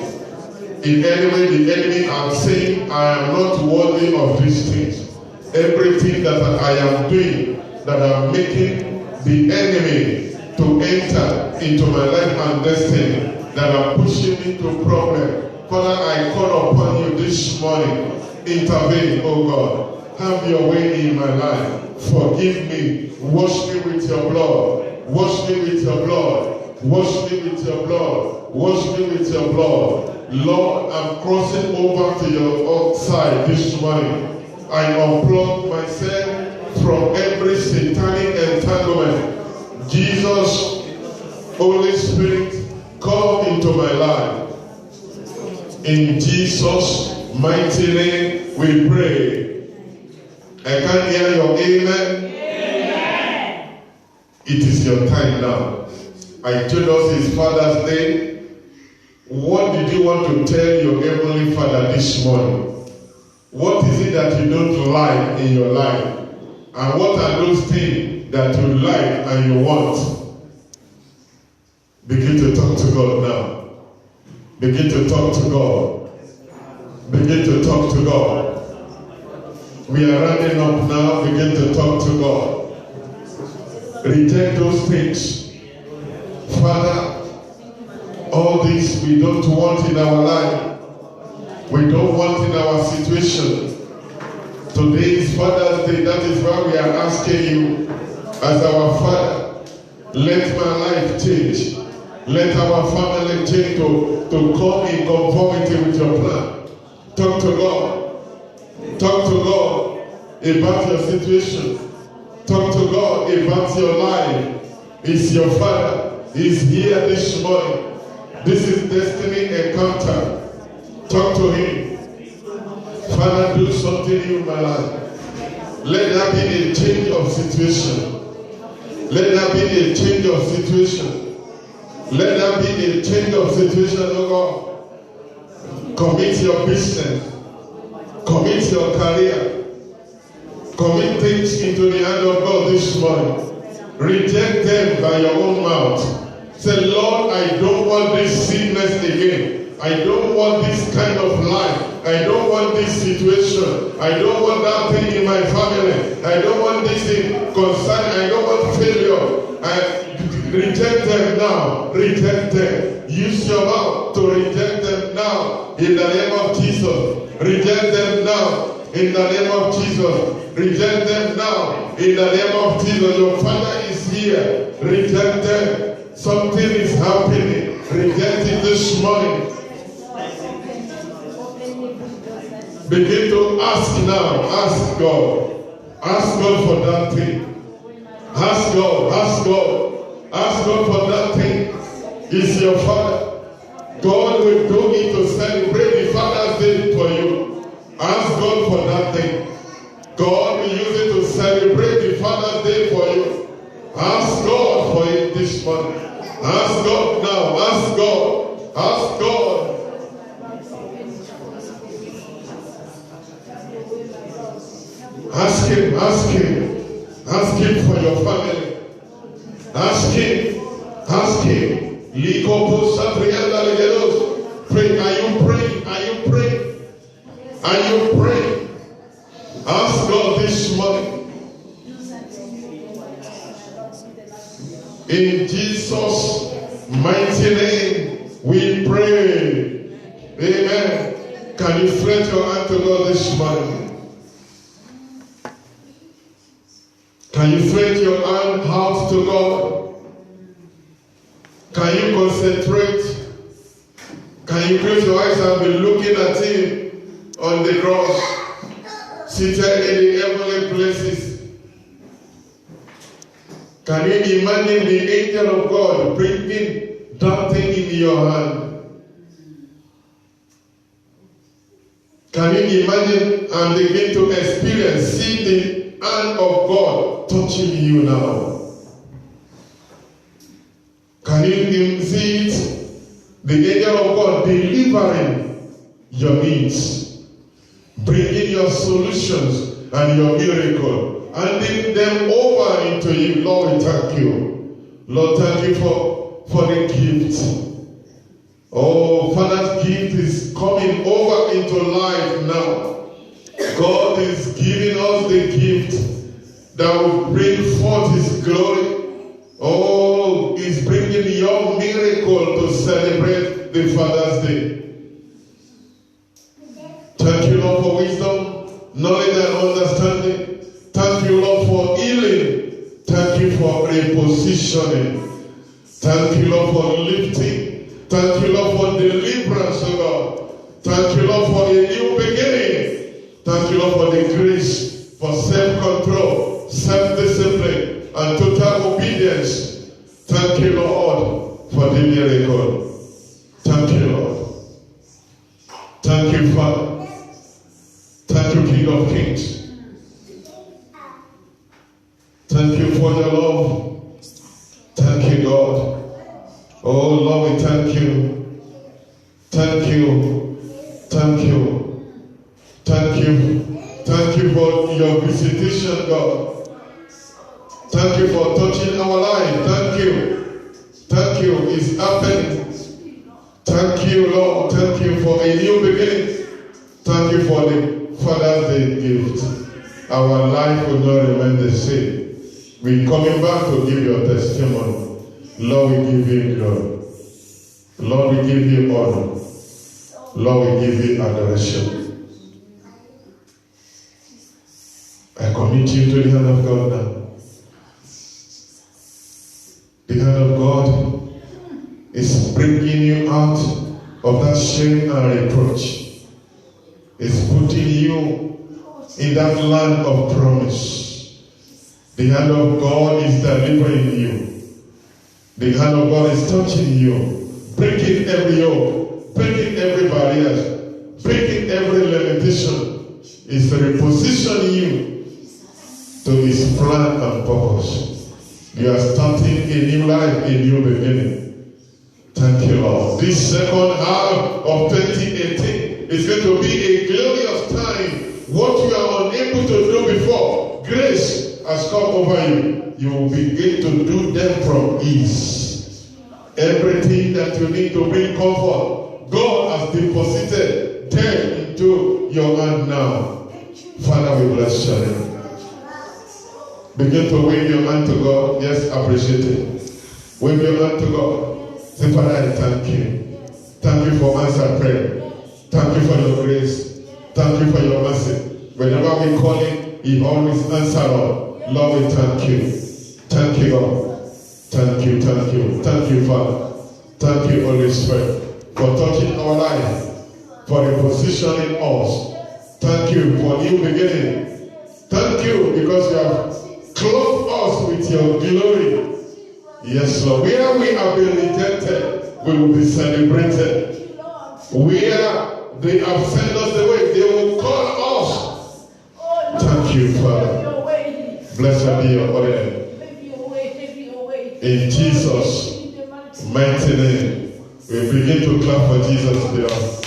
In any way the enemy are saying, I am not worthy of these things. Everything that I am doing, that I'm making the enemy to enter into my life and destiny, that I'm pushing me to problem. Father, I call upon you this morning. Intervene, oh God. Have your way in my life. Forgive me. Wash me with your blood. Wash me with your blood. Wash me with your blood. Wash me with your blood. Lord, I'm crossing over to your side this morning. I unplug myself from every satanic entanglement. Jesus, Holy Spirit, come into my life. In Jesus' mighty name we pray. I can't hear your amen. Amen. It is your time now. I told us it's Father's Day. What did you want to tell your Heavenly Father this morning? What is it that you don't like in your life? And what are those things that you like and you want? Begin to talk to God now. Begin to talk to God. Begin to talk to God. We are running up now. Begin to talk to God. Reject those things. Father, all this we don't want in our life. We don't want in our situation. Today is Father's Day. That is why we are asking you, as our Father, let my life change. Let our family change to come in conformity with your plan. Talk to God. Talk to God about your situation. Talk to God about your life. He's your Father. He's here this morning. This is Destiny Encounter. Talk to him. Father, do something new in my life. Let there be a change of situation. Let there be a change of situation. Let there be a change of situation, oh God. Commit your business. Commit your career. Commit things into the hand of God this morning. Reject them by your own mouth. Say, Lord, I don't want this sickness again. I don't want this kind of life. I don't want this situation. I don't want that thing in my family. I don't want this thing concern. I don't want failure. Reject them now. Reject them. Use your mouth to reject them now. In the name of Jesus. Reject them now. In the name of Jesus. Reject them now. In the name of Jesus. Your Father is here. Reject them. Something is happening. Reject it this morning. Begin to ask now. Ask God. Ask God for that thing. Ask God. Ask God. Ask God for that thing. He's your Father. God will do it to celebrate the Father's Day for you. Ask God for that thing. God will use it to celebrate the Father's Day for you. Ask God for it this morning. Ask God now. Ask God. Ask God. Ask him. Ask him. Ask him for your family. Ask him. Ask him. Pray. Are you praying? Are you praying? Are you praying? Ask God this morning. In Jesus' mighty name, we pray. Amen. Can you stretch your hand to God this morning? Can you stretch your hand out to God? Can you concentrate? Can you close your eyes and be looking at him on the cross, seated in the heavenly places? Can you imagine the angel of God bringing that thing in your hand? Can you imagine and begin to experience, see the hand of God touching you now? Can you see it? The angel of God delivering your needs, bringing your solutions and your miracle, handing them over into you. Lord, we thank you. Lord, thank you for the gift. Oh, Father's gift is coming over into life now. God is giving us the gift that will bring forth his glory. Oh, he's bringing your miracle to celebrate the Father's Day. Thank you, Lord, for wisdom, knowledge, and understanding. Thank you, Lord, for healing. Thank you for repositioning. Thank you, Lord, for lifting. Thank you, Lord, for deliverance, oh God. Thank you, Lord, for a new beginning. Thank you, Lord, for the grace, for self-control, self-discipline, and total obedience. Thank you, Lord, for the miracle. Thank you, Lord. Thank you, Father. Thank you, King of Kings. Thank you for your love. Thank you, God. Oh, Lord, we thank you. Thank you. Thank you. Thank you. Thank you for your visitation, God. Thank you for touching our life. Thank you. Thank you. It's happening. Thank you, Lord. Thank you for a new beginning. Thank you for the Father's Day gift. Our life will not remain the same. We're coming back to give your testimony. Lord, we give you glory. Lord, we give you honor. Lord, we give you adoration. I commit you to the hand of God now. The hand of God is bringing you out of that shame and reproach. It's putting you in that land of promise. The hand of God is delivering you. The hand of God is touching you, breaking every yoke, breaking every barrier, is repositioning you to His plan and purpose. You are starting a new life, a new beginning. Thank you, Lord. This second half of 2018 is going to be a glorious time. What you are unable to do before, grace has come over you. You will begin to do them from ease. Everything that you need to bring comfort, God has deposited them into your hand now. Father, we bless your name. Begin to wave your hand to God. Yes, appreciate it. Wave your hand to God. Say, Father, I thank you. Thank you for answered prayer. Thank you for your grace. Thank you for your mercy. Whenever we call Him, He always answers. Lord, we thank you. Thank you, God. Thank you, thank you. Thank you, Father. Thank you, Holy Spirit, for touching our life, for repositioning us. Thank you for new beginning. Thank you because you have clothed us with your glory. Yes, Lord. Where we have been rejected, we will be celebrated. Where they have sent us away, they will call us. Thank you, Father. Blessed be your holy name. In Jesus' mighty name, we begin to clap for Jesus today.